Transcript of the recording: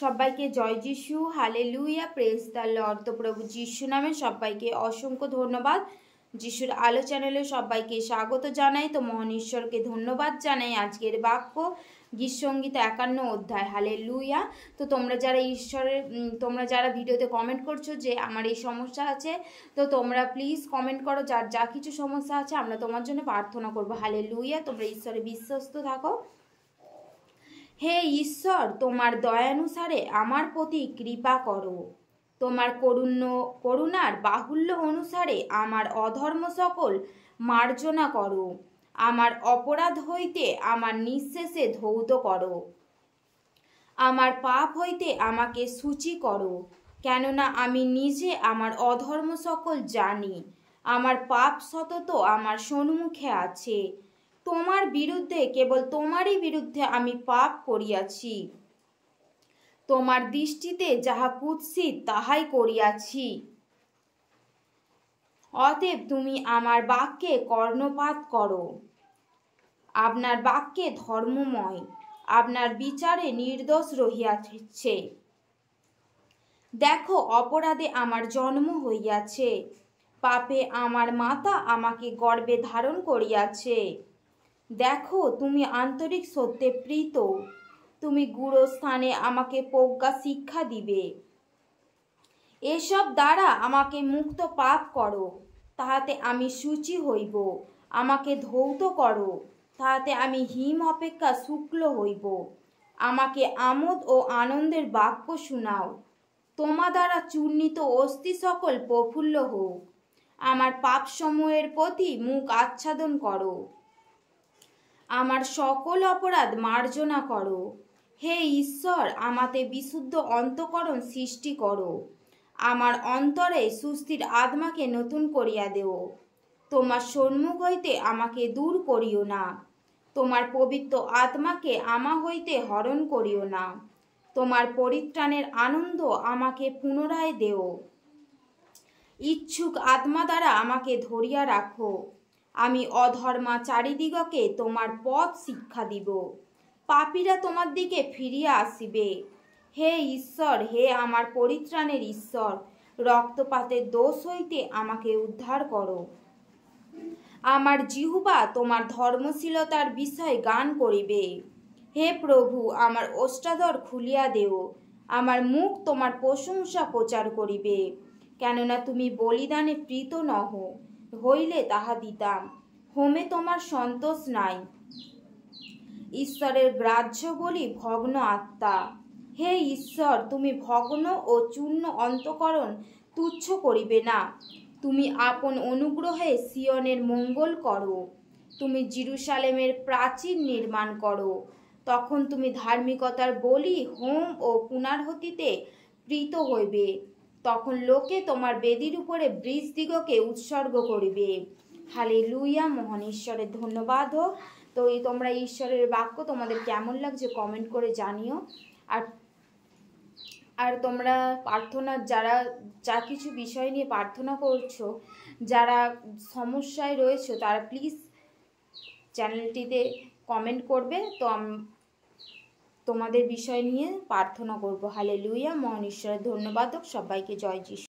সবাইকে জয় যিশু, hallelujah, praise the Lord. তো প্রভু যিশু নামে সবাইকে অসংখ্য ধন্যবাদ। যিশুর আলো চ্যানেলে সবাইকে স্বাগত জানাই। তো মহান ঈশ্বরকে ধন্যবাদ জানাই। আজকের বাক্য গীতসঙ্গীত 51 অধ্যায়, হালেলুয়া। তো তোমরা যারা ভিডিওতে কমেন্ট করছো যে আমার এই সমস্যা আছে, তো তোমরা প্লিজ কমেন্ট করো যার যা কিছু সমস্যা আছে, আমরা তোমার জন্য প্রার্থনা করবো। হালেলুয়া। তোমরা ঈশ্বরে বিশ্বস্ত থাকো। হে ঈশ্বর, তোমার দয়ানুসারে আমার প্রতি কৃপা করো। তোমার করুণার বাহুল্য অনুসারে আমার অধর্ম সকল মার্জনা করো। আমার অপরাধ হইতে আমার নিঃশেষে ধৌত করো। আমার পাপ হইতে আমাকে সূচি করো, কেননা আমি নিজে আমার অধর্ম সকল জানি। আমার পাপ সতত আমার সম্মুখে আছে। তোমার বিরুদ্ধে, কেবল তোমারই বিরুদ্ধে আমি পাপ করিয়াছি। তোমার দৃষ্টিতে যাহা কুৎসিত তাহাই করিয়াছি। অতএব তুমি আমার বাক্যে কর্ণপাত করো। আপনার বাক্যে ধর্মময়, আপনার বিচারে নির্দোষ রহিয়াছে। দেখো, অপরাধে আমার জন্ম হইয়াছে, পাপে আমার মাতা আমাকে গর্ভে ধারণ করিয়াছে। দেখো, তুমি আন্তরিক সত্যে প্রীত, তুমি গূঢ় স্থানে আমাকে প্রজ্ঞা শিক্ষা দিবে। এসব দ্বারা আমাকে মুক্ত পাপ করো, তাহাতে আমি শুচি হইব। আমাকে ধৌত করো, তাহাতে আমি হিম অপেক্ষা শুক্ল হইব। আমাকে আমোদ ও আনন্দের বাক্য শুনাও, তোমা দ্বারা চূর্ণিত অস্থি সকল প্রফুল্ল হোক। আমার পাপসমূহের প্রতি মুখ আচ্ছাদন করো, আমার সকল অপরাধ মার্জনা করো। হে ঈশ্বর, আমাতে বিশুদ্ধ অন্তঃকরণ সৃষ্টি করো। আমার অন্তরে সুস্থির আত্মাকে নতুন করিয়া দেও। তোমার সম্মুখ হইতে আমাকে দূর করিও না। তোমার পবিত্র আত্মাকে আমা হইতে হরণ করিও না। তোমার পরিত্রাণের আনন্দ আমাকে পুনরায় দেও। ইচ্ছুক আত্মা দ্বারা আমাকে ধরিয়া রাখো। আমি অধর্মাচারীদিগকে তোমার পথ শিক্ষা দিব। পাপীরা তোমার দিকে ফিরিয়া আসিবে। হে ঈশ্বর, হে আমার পরিত্রাণের ঈশ্বর, রক্তপাতের দোষ হইতে আমাকে উদ্ধার করো। আমার জিহ্বা তোমার ধর্মশীলতার বিষয়ে গান করিবে। হে প্রভু, আমার ওষ্ঠাধর খুলিয়া দেও। আমার মুখ তোমার প্রশংসা প্রচার করিবে। কেননা তুমি বলিদানে প্রীত নহ, হইলে তাহা দিতাম। হোমে তোমার সন্তোষ নাই। ঈশ্বরের গ্রাহ্য বলি ভগ্ন আত্মা। হে ঈশ্বর, তুমি ভগ্ন ও চূর্ণ অন্তঃকরণ তুচ্ছ করিবে না। তুমি আপন অনুগ্রহে সিয়নের মঙ্গল করো। তুমি জেরুজালেমের প্রাচীর নির্মাণ করো। তখন তুমি ধার্মিকতার বলি, হোম ও পুনরাহুতিতে প্রীত হইবে। তখন লোকে তোমার বেদির উপরে বৃষদিগকে উৎসর্গ করিবে। হালেলুয়া। মহান ঈশ্বরের ধন্যবাদ হোক। তো তোমরা ঈশ্বরের বাক্য তোমাদের কেমন লাগছে কমেন্ট করে জানিও। আর তোমরা প্রার্থনা, যারা যা কিছু বিষয় নিয়ে প্রার্থনা করছো, যারা সমস্যায় রয়েছে, তারা প্লিজ চ্যানেলটিতে কমেন্ট করবে। তো তোমাদের বিষয় নিয়ে প্রার্থনা করব। হালেলুয়া। মহান ঈশ্বরের ধন্যবাদ হোক। সবাইকে জয় যিশু।